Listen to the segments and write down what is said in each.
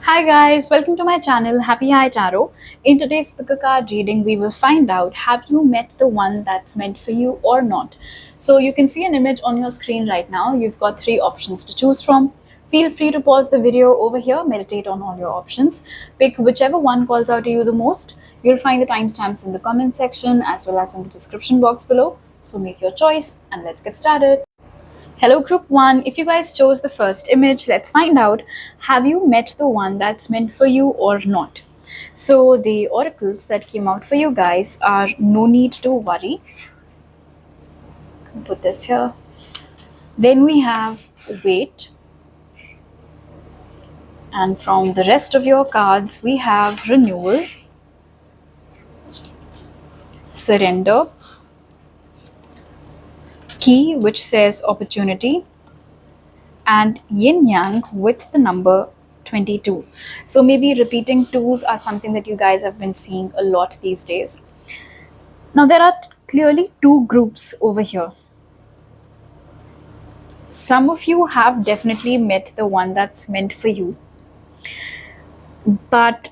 Hi guys, welcome to my channel Happy High Tarot. In today's pickacard reading, we will find out have you met the one that's meant for you or not. So you can see an image on your screen right now. You've got three options to choose from. Feel free to pause the video over here, meditate on all your options. Pick whichever one calls out to you the most. You'll find the timestamps in the comment section as well as in the description box below. So make your choice and let's get started. Hello group 1, if you guys chose the first image, let's find out, have you met the one that's meant for you or not? So the oracles that came out for you guys are no need to worry. Put this here. Then we have wait. And from the rest of your cards, we have renewal, surrender, key which says opportunity, and yin yang with the number 22. So maybe repeating twos are something that you guys have been seeing a lot these days. Now there are clearly two groups over here. Some of you have definitely met the one that's meant for you, but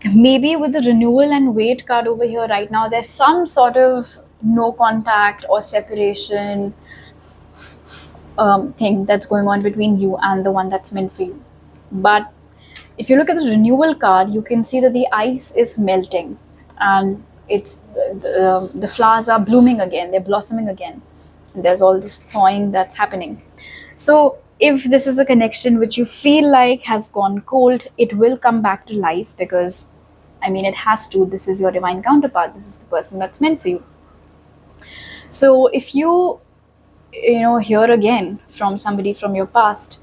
maybe with the renewal and wait card over here right now, there's some sort of no contact or separation thing that's going on between you and the one that's meant for you. But if you look at the renewal card, you can see that the ice is melting and the flowers are blooming again, they're blossoming again, and there's all this thawing that's happening. So if this is a connection which you feel like has gone cold, it will come back to life, because I mean it has to. This is your divine counterpart, this is the person that's meant for you. So if you hear again from somebody from your past,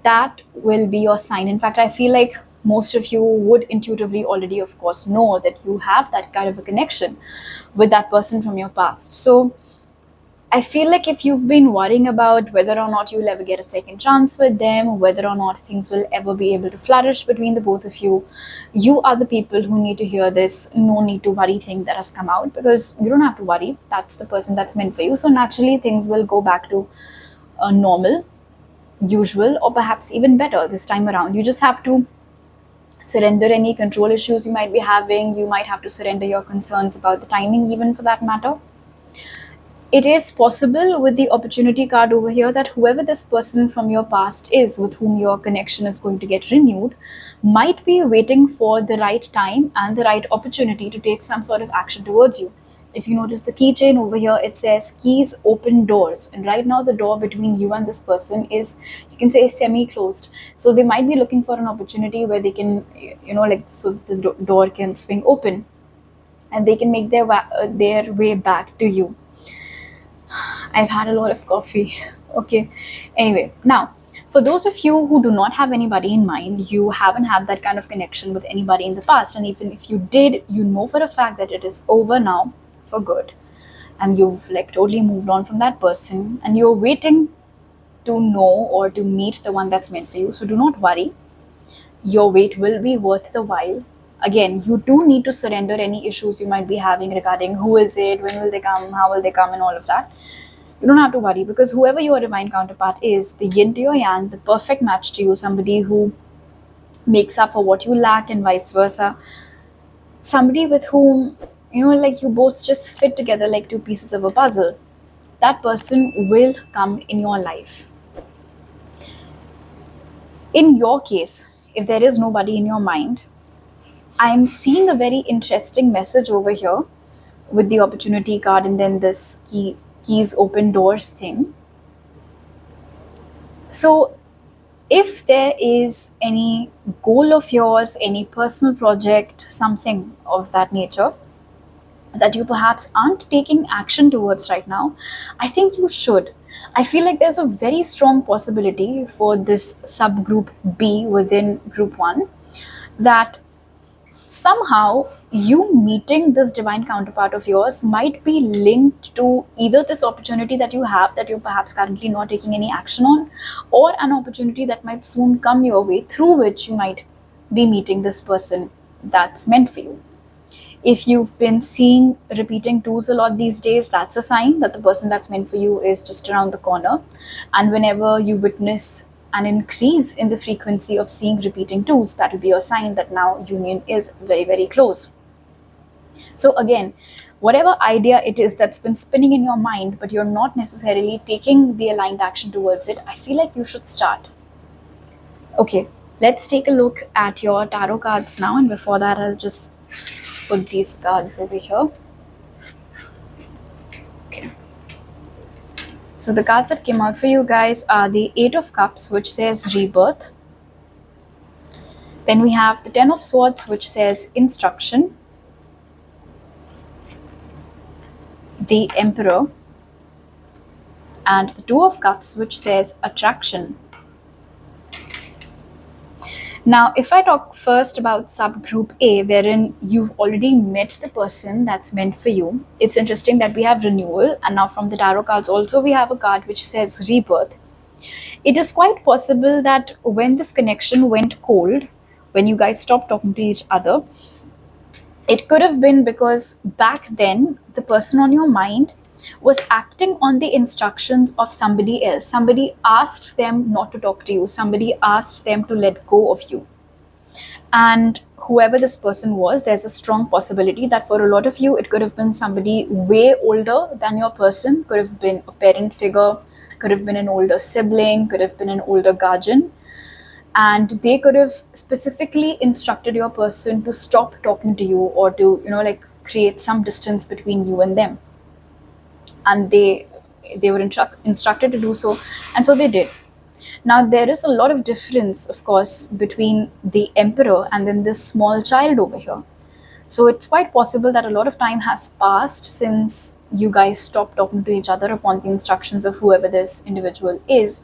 that will be your sign. In fact, I feel like most of you would intuitively already, of course, know that you have that kind of a connection with that person from your past. So I feel like if you've been worrying about whether or not you'll ever get a second chance with them, whether or not things will ever be able to flourish between the both of you, you are the people who need to hear this no need to worry thing that has come out, because you don't have to worry. That's the person that's meant for you. So naturally things will go back to normal, usual, or perhaps even better this time around. You just have to surrender any control issues you might be having. You might have to surrender your concerns about the timing, even for that matter. It is possible with the opportunity card over here that whoever this person from your past is with whom your connection is going to get renewed might be waiting for the right time and the right opportunity to take some sort of action towards you. If you notice the keychain over here, it says keys open doors, and right now the door between you and this person is, you can say, semi-closed. So they might be looking for an opportunity where they can, so the door can swing open and they can make their way back to you. I've had a lot of coffee. Okay. Anyway, now, for those of you who do not have anybody in mind, you haven't had that kind of connection with anybody in the past, and even if you did, you know for a fact that it is over now for good, and you've like totally moved on from that person, and you're waiting to know or to meet the one that's meant for you. So do not worry. Your wait will be worth the while. Again, you do need to surrender any issues you might be having regarding who is it, when will they come, how will they come, and all of that. You don't have to worry, because whoever your divine counterpart is, the yin to your yang, the perfect match to you, somebody who makes up for what you lack and vice versa, somebody with whom, you both just fit together like two pieces of a puzzle, that person will come in your life. In your case, if there is nobody in your mind, I'm seeing a very interesting message over here with the opportunity card and then this keys open doors thing. So if there is any goal of yours, any personal project, something of that nature that you perhaps aren't taking action towards right now, I think you should. I feel like there's a very strong possibility for this subgroup B within group 1 that somehow you meeting this divine counterpart of yours might be linked to either this opportunity that you have that you're perhaps currently not taking any action on, or an opportunity that might soon come your way through which you might be meeting this person that's meant for you. If you've been seeing repeating twos a lot these days, that's a sign that the person that's meant for you is just around the corner. And whenever you witness an increase in the frequency of seeing repeating twos. That will be a sign that now union is very, very close. So again, whatever idea it is that's been spinning in your mind, but you're not necessarily taking the aligned action towards it, I feel like you should start. Okay, let's take a look at your tarot cards now, and before that I'll just put these cards over here. Okay. So the cards that came out for you guys are the 8 of Cups, which says rebirth. Then we have the 10 of Swords, which says instruction. The Emperor. And the 2 of Cups, which says attraction. Now, if I talk first about subgroup A, wherein you've already met the person that's meant for you, it's interesting that we have renewal, and now from the tarot cards also we have a card which says rebirth. It is quite possible that when this connection went cold, when you guys stopped talking to each other, it could have been because back then the person on your mind was acting on the instructions of somebody else. Somebody asked them not to talk to you. Somebody asked them to let go of you. And whoever this person was, there's a strong possibility that for a lot of you, it could have been somebody way older than your person, could have been a parent figure, could have been an older sibling, could have been an older guardian. And they could have specifically instructed your person to stop talking to you, or to, like create some distance between you and them. And they were instructed to do so, and so they did. Now, there is a lot of difference, of course, between the Emperor and then this small child over here. So it's quite possible that a lot of time has passed since you guys stopped talking to each other upon the instructions of whoever this individual is.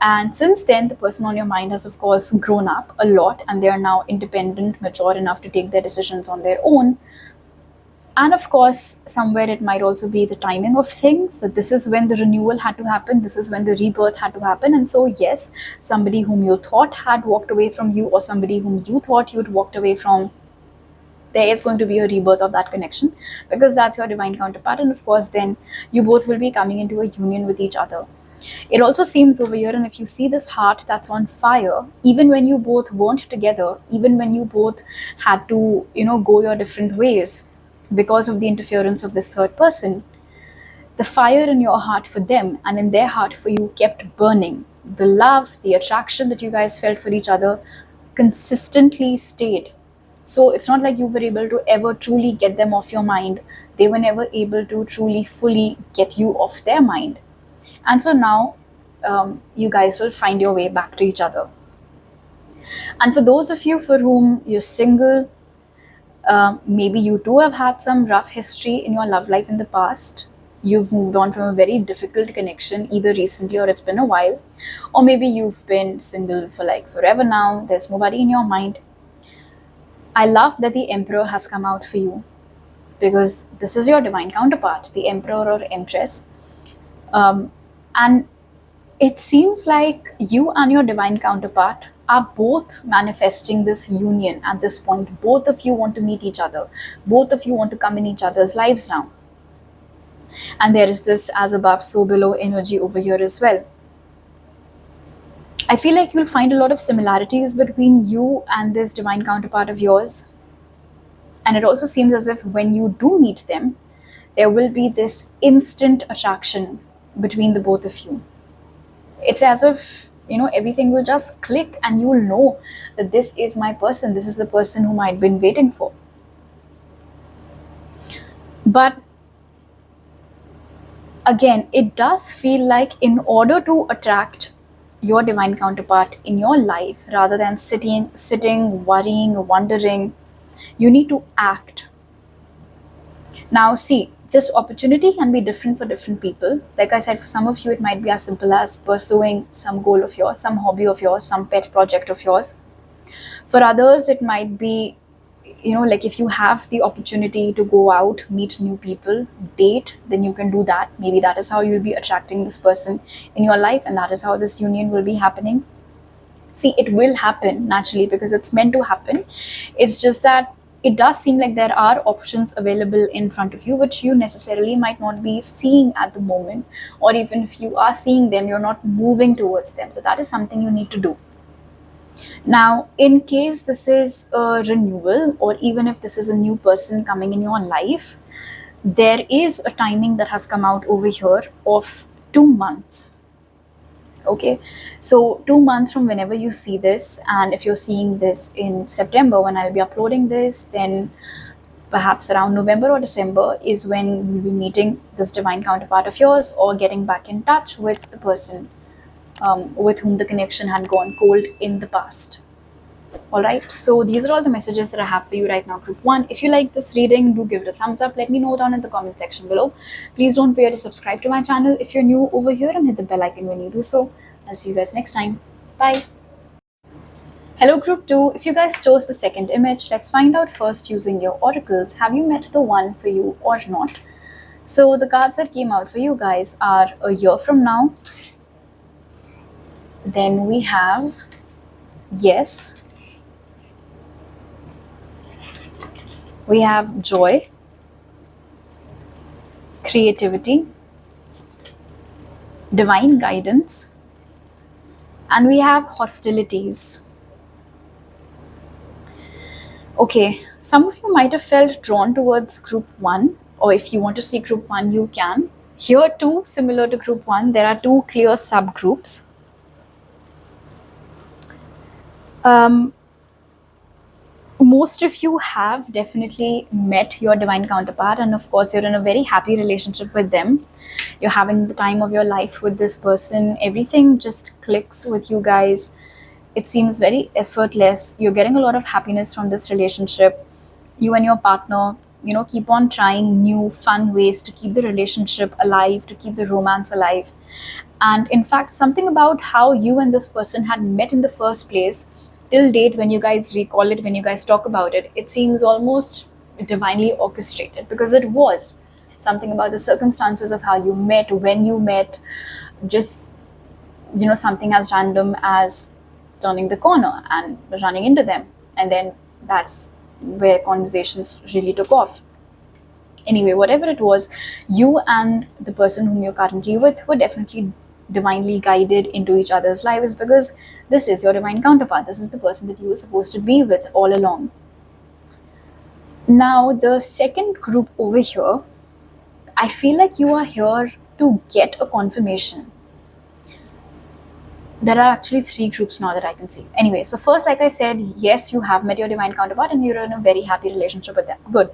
And since then, the person on your mind has, of course, grown up a lot, and they are now independent, mature enough to take their decisions on their own. And of course, somewhere it might also be the timing of things, that this is when the renewal had to happen, this is when the rebirth had to happen. And so yes, somebody whom you thought had walked away from you, or somebody whom you thought you'd walked away from, there is going to be a rebirth of that connection, because that's your divine counterpart. And of course, then you both will be coming into a union with each other. It also seems over here, and if you see this heart that's on fire, even when you both weren't together, even when you both had to, go your different ways, because of the interference of this third person, the fire in your heart for them and in their heart for you kept burning. The love, the attraction that you guys felt for each other consistently stayed. So it's not like you were able to ever truly get them off your mind. They were never able to truly, fully get you off their mind. And so now you guys will find your way back to each other. And for those of you for whom you're single, maybe you too have had some rough history in your love life in the past. You've moved on from a very difficult connection, either recently or it's been a while. Or maybe you've been single for like forever now. There's nobody in your mind. I love that the Emperor has come out for you, because this is your divine counterpart, the Emperor or Empress. And it seems like you and your divine counterpart are both manifesting this union at this point. Both of you want to meet each other. Both of you want to come in each other's lives now. And there is this as above, so below energy over here as well. I feel like you'll find a lot of similarities between you and this divine counterpart of yours. And it also seems as if when you do meet them, there will be this instant attraction between the both of you. It's as if, everything will just click, and you will know that this is my person. This is the person whom I'd been waiting for. But again, it does feel like in order to attract your divine counterpart in your life, rather than sitting, worrying, wondering, you need to act. Now see, this opportunity can be different for different people. Like I said, for some of you, it might be as simple as pursuing some goal of yours, some hobby of yours, some pet project of yours. For others, it might be, like if you have the opportunity to go out, meet new people, date, then you can do that. Maybe that is how you'll be attracting this person in your life, and that is how this union will be happening. See, it will happen naturally because it's meant to happen. It's just that it does seem like there are options available in front of you which you necessarily might not be seeing at the moment, or even if you are seeing them, you're not moving towards them. So that is something you need to do. Now, in case this is a renewal, or even if this is a new person coming in your life, there is a timing that has come out over here of 2 months. Okay, so 2 months from whenever you see this, and if you're seeing this in September when I'll be uploading this, then perhaps around November or December is when you'll be meeting this divine counterpart of yours, or getting back in touch with the person with whom the connection had gone cold in the past. Alright, so these are all the messages that I have for you right now, group 1. If you like this reading, do give it a thumbs up. Let me know down in the comment section below. Please don't forget to subscribe to my channel if you're new over here, and hit the bell icon when you do so. I'll see you guys next time. Bye. Hello group 2, if you guys chose the second image, let's find out first using your oracles, have you met the one for you or not? So the cards that came out for you guys are a year from now. Then we have yes. We have joy, creativity, divine guidance, and we have hostilities. Okay, some of you might have felt drawn towards group 1, or if you want to see group 1, you can. Here too, similar to group 1, there are 2 clear subgroups. Most of you have definitely met your divine counterpart, and of course you're in a very happy relationship with them. You're having the time of your life with this person. Everything just clicks with you guys. It seems very effortless. You're getting a lot of happiness from this relationship. You and your partner, keep on trying new fun ways to keep the relationship alive, to keep the romance alive. And in fact, something about how you and this person had met in the first place, till date, when you guys recall it, when you guys talk about it, it seems almost divinely orchestrated, because it was something about the circumstances of how you met, when you met, just something as random as turning the corner and running into them, and then that's where conversations really took off. Anyway, whatever it was, you and the person whom you're currently with were definitely divinely guided into each other's lives, because this is your divine counterpart. This is the person that you were supposed to be with all along. Now, the second group over here, I feel like you are here to get a confirmation. There are actually 3 groups now that I can see. Anyway, so first, like I said, yes, you have met your divine counterpart and you're in a very happy relationship with them. Good.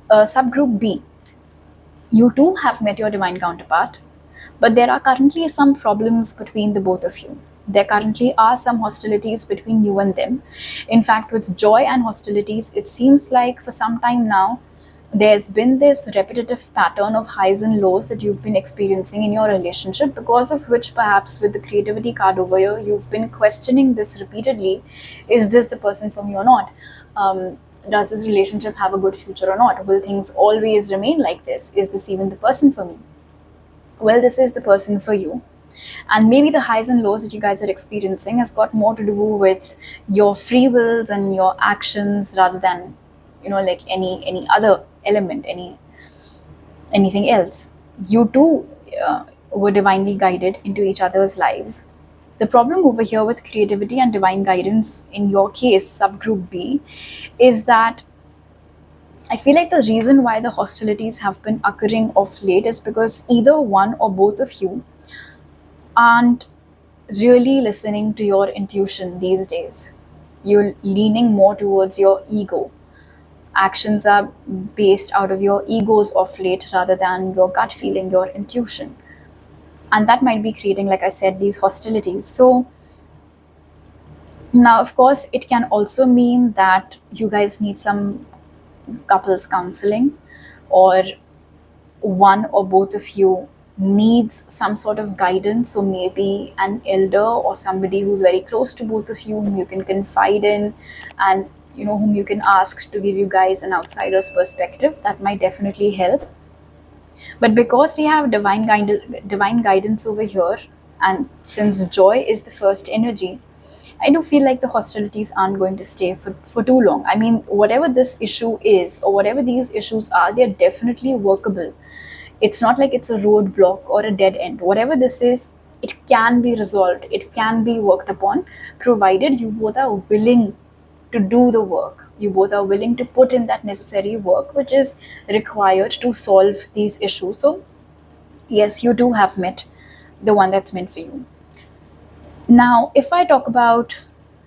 Subgroup B, you too have met your divine counterpart, but there are currently some problems between the both of you. There currently are some hostilities between you and them. In fact, with joy and hostilities, it seems like for some time now, there's been this repetitive pattern of highs and lows that you've been experiencing in your relationship, because of which perhaps with the creativity card over here, you've been questioning this repeatedly. Is this the person for me or not? Does this relationship have a good future or not? Will things always remain like this? Is this even the person for me? Well, this is the person for you. And maybe the highs and lows that you guys are experiencing has got more to do with your free wills and your actions, rather than like any other element, anything else. You two were divinely guided into each other's lives. The problem over here with creativity and divine guidance, in your case, subgroup B, is that I feel like the reason why the hostilities have been occurring of late is because either one or both of you aren't really listening to your intuition these days. You're leaning more towards your ego. Actions are based out of your egos of late, rather than your gut feeling, your intuition. And that might be creating, like I said, these hostilities. So now, of course, it can also mean that you guys need some couples counseling, or one or both of you needs some sort of guidance. So maybe an elder or somebody who's very close to both of you, whom you can confide in, and whom you can ask to give you guys an outsider's perspective. That might definitely help. But because we have divine guidance over here, and since joy is the first energy, I do feel like the hostilities aren't going to stay for too long. I mean, whatever this issue is, or whatever these issues are, they're definitely workable. It's not like it's a roadblock or a dead end. Whatever this is, it can be resolved, it can be worked upon, provided you both are willing to do the work. You both are willing to put in that necessary work which is required to solve these issues. So, yes, you do have met the one that's meant for you. Now, if I talk about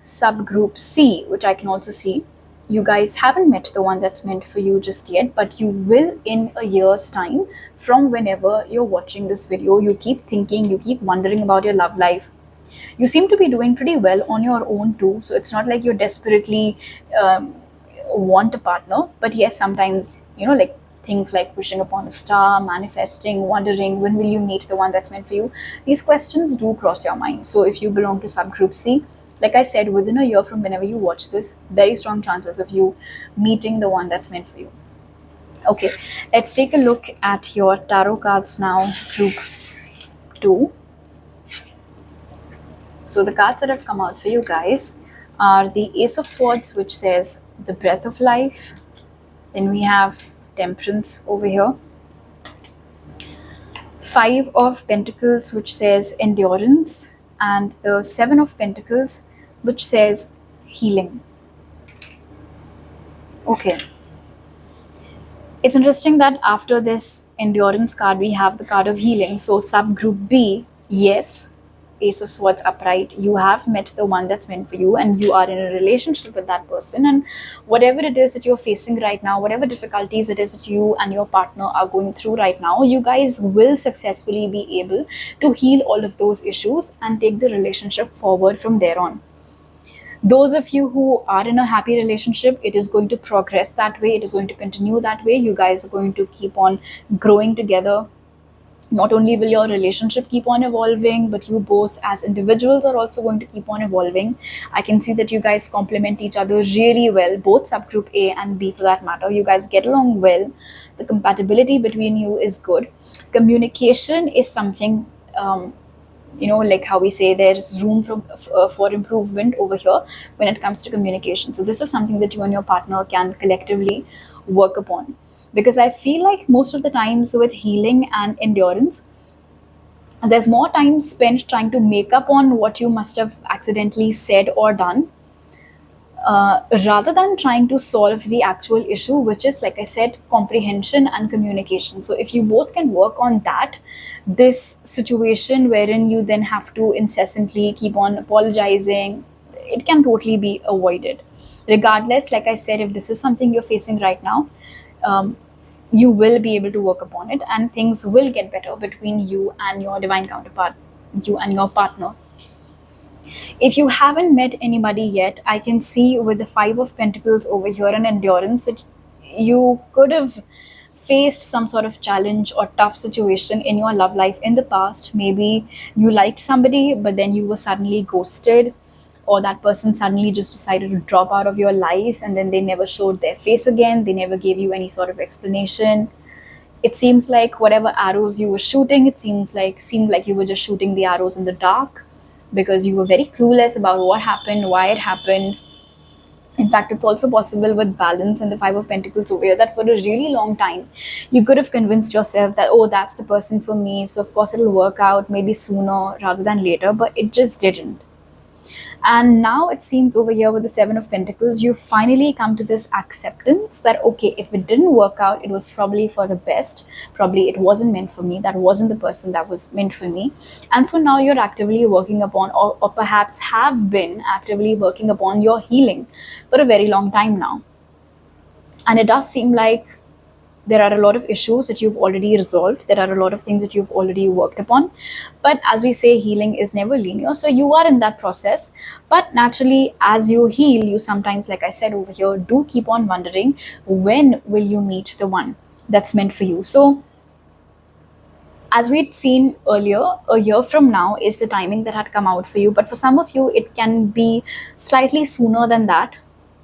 subgroup C, which I can also see, you guys haven't met the one that's meant for you just yet, but you will in a year's time from whenever you're watching this video. You keep thinking, you keep wondering about your love life. You seem to be doing pretty well on your own too, so it's not like you're desperately want a partner. But yes, sometimes, like things like wishing upon a star, manifesting, wondering when will you meet the one that's meant for you, these questions do cross your mind. So if you belong to subgroup C, like I said, within a year from whenever you watch this, very strong chances of you meeting the one that's meant for you. Okay, let's take a look at your tarot cards now, group 2. So the cards that have come out for you guys are the Ace of Swords, which says the breath of life. Then we have Temperance over here. 5 of Pentacles, which says endurance. And the 7 of Pentacles, which says healing. Okay. It's interesting that after this endurance card, we have the card of healing. So subgroup B, yes, Ace of Swords upright, you have met the one that's meant for you and you are in a relationship with that person, and whatever it is that you're facing right now, whatever difficulties it is that you and your partner are going through right now, you guys will successfully be able to heal all of those issues and take the relationship forward from there on. Those of you who are in a happy relationship, it is going to progress that way, it is going to continue that way. You guys are going to keep on growing together. Not only will your relationship keep on evolving, but you both as individuals are also going to keep on evolving. I can see that you guys complement each other really well, both subgroup A and B for that matter. You guys get along well. The compatibility between you is good. Communication is something, like how we say there's room for improvement over here when it comes to communication. So this is something that you and your partner can collectively work upon. Because I feel like most of the times with healing and endurance, there's more time spent trying to make up on what you must have accidentally said or done, rather than trying to solve the actual issue, which is, like I said, comprehension and communication. So if you both can work on that, this situation wherein you then have to incessantly keep on apologizing, it can totally be avoided. Regardless, like I said, if this is something you're facing right now, you will be able to work upon it and things will get better between you and your divine counterpart, you and your partner. If you haven't met anybody yet, I can see with the 5 of Pentacles over here and endurance that you could have faced some sort of challenge or tough situation in your love life in the past. Maybe you liked somebody, but then you were suddenly ghosted, or that person suddenly just decided to drop out of your life and then they never showed their face again. They never gave you any sort of explanation. It seems like whatever arrows you were shooting, seemed like you were just shooting the arrows in the dark, because you were very clueless about what happened, why it happened. In fact, it's also possible with Balance and the 5 of Pentacles over here that for a really long time, you could have convinced yourself that, oh, that's the person for me, so of course it'll work out maybe sooner rather than later, but it just didn't. And now it seems over here with the 7 of Pentacles, you finally come to this acceptance that, okay, if it didn't work out, it was probably for the best. Probably it wasn't meant for me. That wasn't the person that was meant for me. And so now you're actively working upon, or perhaps have been actively working upon your healing for a very long time now. And it does seem like there are a lot of issues that you've already resolved. There are a lot of things that you've already worked upon. But as we say, healing is never linear. So you are in that process. But naturally, as you heal, you sometimes, like I said over here, do keep on wondering, when will you meet the one that's meant for you? So as we'd seen earlier, a year from now is the timing that had come out for you. But for some of you, it can be slightly sooner than that,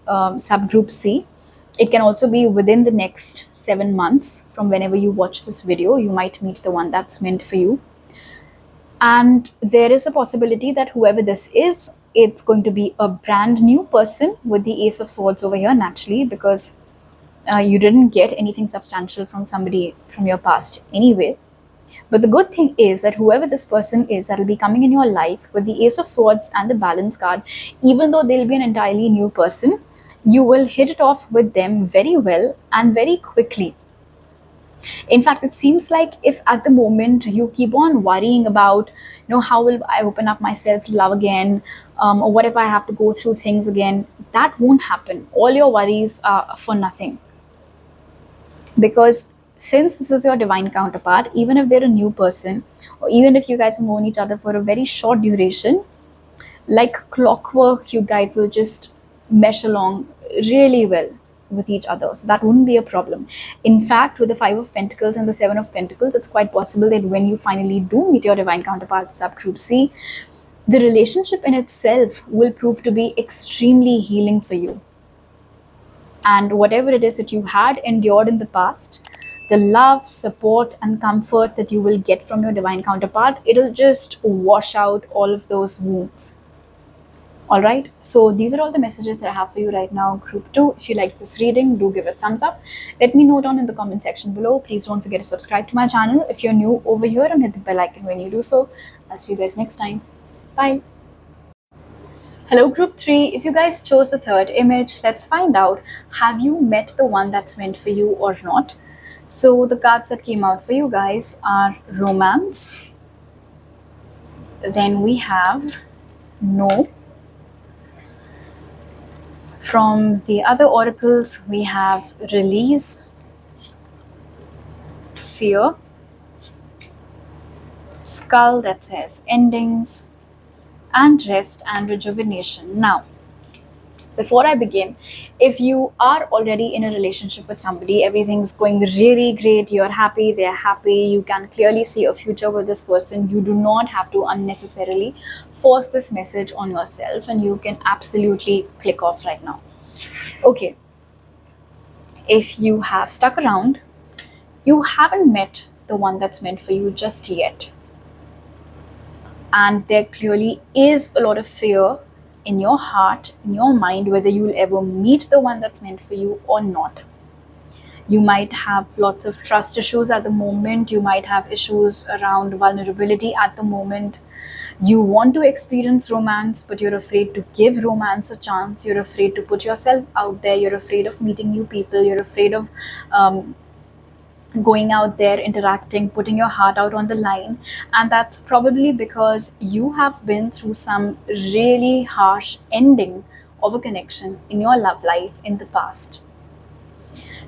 subgroup C. It can also be within the next 7 months from whenever you watch this video. You might meet the one that's meant for you. And there is a possibility that whoever this is, it's going to be a brand new person with the Ace of Swords over here, naturally, because you didn't get anything substantial from somebody from your past anyway. But the good thing is that whoever this person is that will be coming in your life with the Ace of Swords and the Balance card, even though they'll be an entirely new person, you will hit it off with them very well and very quickly. In fact, it seems like if at the moment you keep on worrying about, how will I open up myself to love again, or what if I have to go through things again, that won't happen. All your worries are for nothing. Because since this is your divine counterpart, even if they're a new person, or even if you guys have known each other for a very short duration, like clockwork, you guys will just mesh along really well with each other. So that wouldn't be a problem. In fact, with the Five of Pentacles and the Seven of Pentacles, it's quite possible that when you finally do meet your divine counterpart, subgroup C, the relationship in itself will prove to be extremely healing for you. And whatever it is that you had endured in the past, the love, support, and comfort that you will get from your divine counterpart, it'll just wash out all of those wounds. All right, so these are all the messages that I have for you right now, group 2. If you like this reading, do give it a thumbs up. Let me know down in the comment section below. Please don't forget to subscribe to my channel if you're new over here, and hit the bell icon when you do so. I'll see you guys next time. Bye. Hello group 3, if you guys chose the third image, let's find out, have you met the one that's meant for you or not? So the cards that came out for you guys are romance, then we have no. From the other oracles, we have release, fear, skull that says endings, and rest and rejuvenation. Now, before I begin, if you are already in a relationship with somebody, everything's going really great, you're happy, they're happy, you can clearly see a future with this person, you do not have to unnecessarily force this message on yourself, and you can absolutely click off right now. Okay, if you have stuck around, you haven't met the one that's meant for you just yet. And there clearly is a lot of fear in your heart, in your mind, whether you'll ever meet the one that's meant for you or not. You might have lots of trust issues at the moment. You might have issues around vulnerability at the moment. You want to experience romance, but you're afraid to give romance a chance. You're afraid to put yourself out there. You're afraid of meeting new people. You're afraid of going out there, interacting, putting your heart out on the line. And that's probably because you have been through some really harsh ending of a connection in your love life in the past.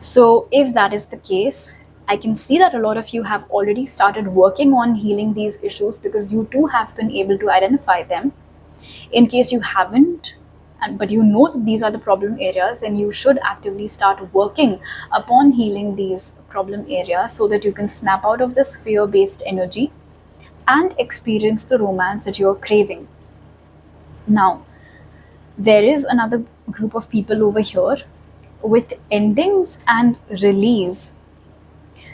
So if that is the case, I can see that a lot of you have already started working on healing these issues, because you too have been able to identify them. In case you haven't, but you know that these are the problem areas, then you should actively start working upon healing these problem areas, so that you can snap out of this fear-based energy and experience the romance that you're craving. Now, there is another group of people over here with endings and release.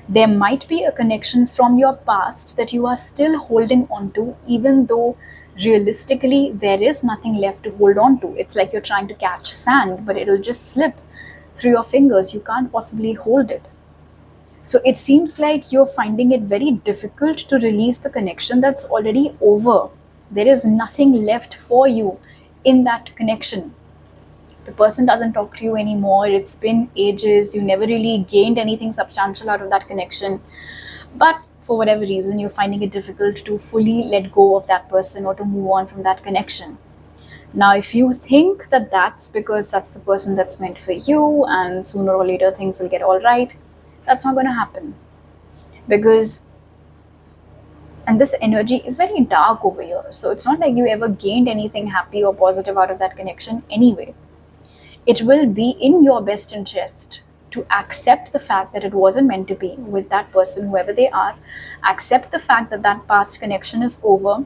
There might be a connection from your past that you are still holding on to, even though realistically there is nothing left to hold on to. It's like you're trying to catch sand, but it'll just slip through your fingers. You can't possibly hold it. So it seems like you're finding it very difficult to release the connection that's already over. There is nothing left for you in that connection. The person doesn't talk to you anymore. It's been ages. You never really gained anything substantial out of that connection. But for whatever reason, you're finding it difficult to fully let go of that person or to move on from that connection. Now, if you think that that's because that's the person that's meant for you and sooner or later things will get all right, that's not going to happen. Because, and this energy is very dark over here. So it's not like you ever gained anything happy or positive out of that connection anyway. It will be in your best interest to accept the fact that it wasn't meant to be with that person, whoever they are. Accept the fact that that past connection is over.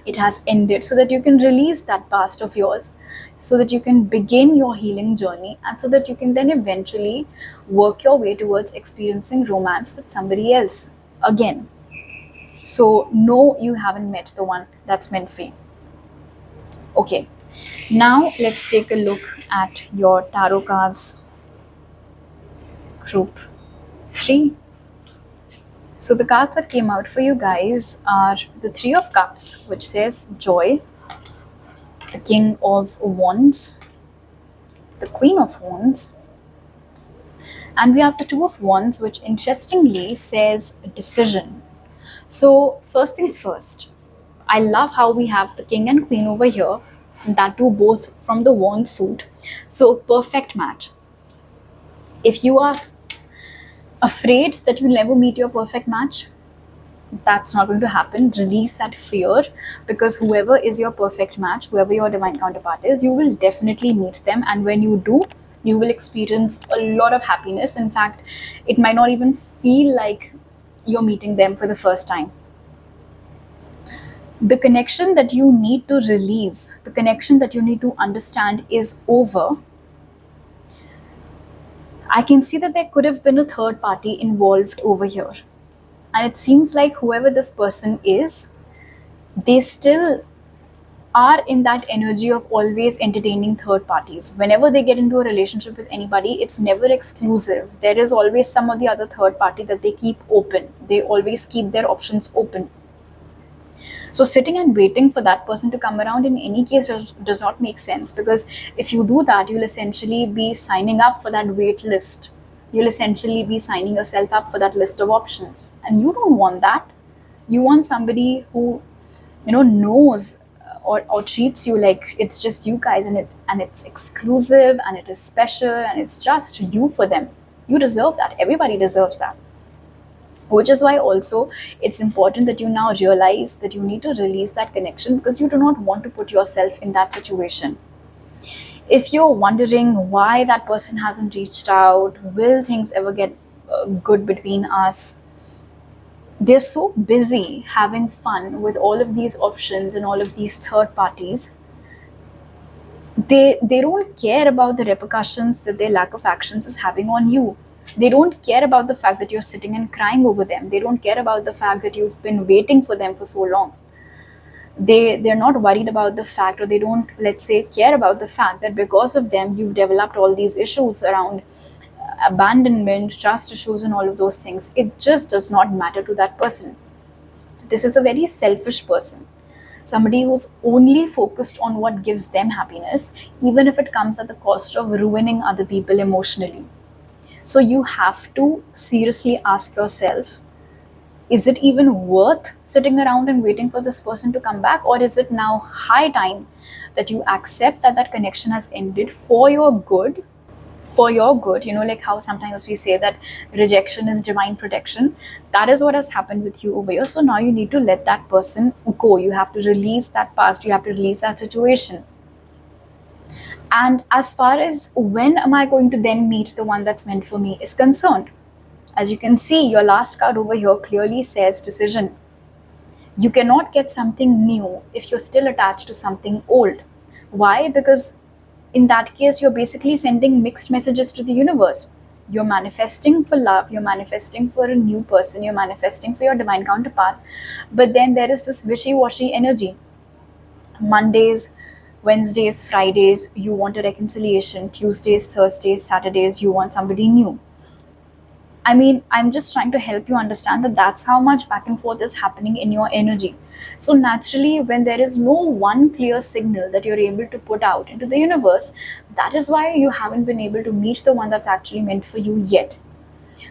It has ended, so that you can release that past of yours, so that you can begin your healing journey, and so that you can then eventually work your way towards experiencing romance with somebody else again. So no, you haven't met the one that's meant for you. Okay, now let's take a look at your tarot cards group 3. So the cards that came out for you guys are the Three of Cups, which says joy, the King of Wands, the Queen of Wands, and we have the Two of Wands, which interestingly says decision. So first things first, I love how we have the King and Queen over here, and that too both from the Wand suit. So perfect match. If you are afraid that you'll never meet your perfect match, that's not going to happen. Release that fear, because whoever is your perfect match, whoever your divine counterpart is, you will definitely meet them. And when you do, you will experience a lot of happiness. In fact, it might not even feel like you're meeting them for the first time. The connection that you need to release, the connection that you need to understand is over. I can see that there could have been a third party involved over here. And it seems like whoever this person is, they still are in that energy of always entertaining third parties. Whenever they get into a relationship with anybody, it's never exclusive. There is always some or the other third party that they keep open. They always keep their options open. So sitting and waiting for that person to come around in any case does not make sense, because if you do that, you'll essentially be signing up for that wait list. You'll essentially be signing yourself up for that list of options. And you don't want that. You want somebody who, knows or treats you like it's just you guys, and it's exclusive, and it is special, and it's just you for them. You deserve that. Everybody deserves that. Which is why also it's important that you now realize that you need to release that connection, because you do not want to put yourself in that situation. If you're wondering why that person hasn't reached out, will things ever get good between us, they're so busy having fun with all of these options and all of these third parties. They don't care about the repercussions that their lack of actions is having on you. They don't care about the fact that you're sitting and crying over them. They don't care about the fact that you've been waiting for them for so long. They're not worried about the fact, or they don't, let's say, care about the fact that because of them you've developed all these issues around abandonment, trust issues, and all of those things. It just does not matter to that person. This is a very selfish person. Somebody who's only focused on what gives them happiness, even if it comes at the cost of ruining other people emotionally. So you have to seriously ask yourself, is it even worth sitting around and waiting for this person to come back? Or is it now high time that you accept that that connection has ended for your good? For your good, like how sometimes we say that rejection is divine protection. That is what has happened with you over here. So now you need to let that person go. You have to release that past. You have to release that situation. And as far as when am I going to then meet the one that's meant for me is concerned, as you can see, your last card over here clearly says decision. You cannot get something new if you're still attached to something old. Why? Because in that case, you're basically sending mixed messages to the universe. You're manifesting for love, you're manifesting for a new person, you're manifesting for your divine counterpart. But then there is this wishy-washy energy. Mondays, Wednesdays, Fridays, you want a reconciliation. Tuesdays, Thursdays, Saturdays, you want somebody new. I mean, I'm just trying to help you understand that that's how much back and forth is happening in your energy. So naturally, when there is no one clear signal that you're able to put out into the universe, that is why you haven't been able to meet the one that's actually meant for you yet.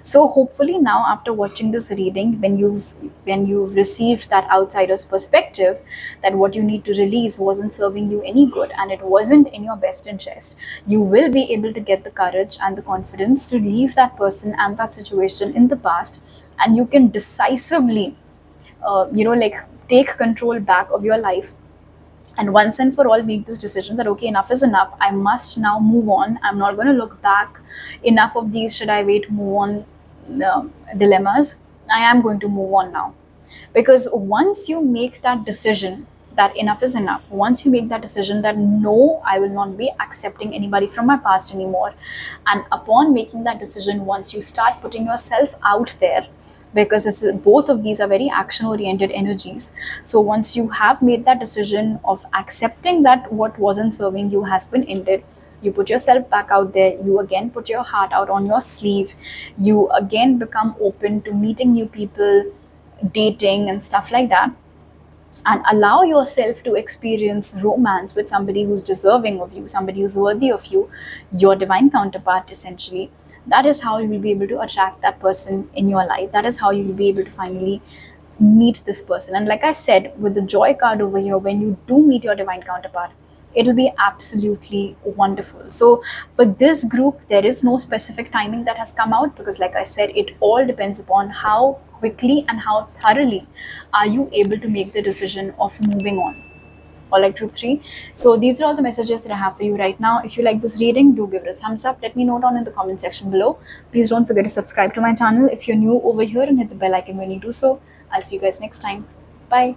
So hopefully now, after watching this reading, when you've received that outsider's perspective, that what you need to release wasn't serving you any good and it wasn't in your best interest, you will be able to get the courage and the confidence to leave that person and that situation in the past, and you can decisively, take control back of your life, and once and for all make this decision that okay, enough is enough. I must now move on. I'm not going to look back. Enough of these should I wait, move on dilemmas. I am going to move on now, because once you make that decision that enough is enough, once you make that decision that no, I will not be accepting anybody from my past anymore, and upon making that decision, once you start putting yourself out there, because both of these are very action oriented energies. So once you have made that decision of accepting that what wasn't serving you has been ended, you put yourself back out there, you again put your heart out on your sleeve, you again become open to meeting new people, dating and stuff like that, and allow yourself to experience romance with somebody who's deserving of you, somebody who's worthy of you, your divine counterpart essentially. That is how you will be able to attract that person in your life. That is how you will be able to finally meet this person. And like I said, with the joy card over here, when you do meet your divine counterpart, it'll be absolutely wonderful. So for this group, there is no specific timing that has come out, because like I said, it all depends upon how quickly and how thoroughly are you able to make the decision of moving on. All right, group 3. So these are all the messages that I have for you right now. If you like this reading, do give it a thumbs up. Let me know down in the comment section below. Please don't forget to subscribe to my channel if you're new over here, and hit the bell icon when you do so. I'll see you guys next time. Bye.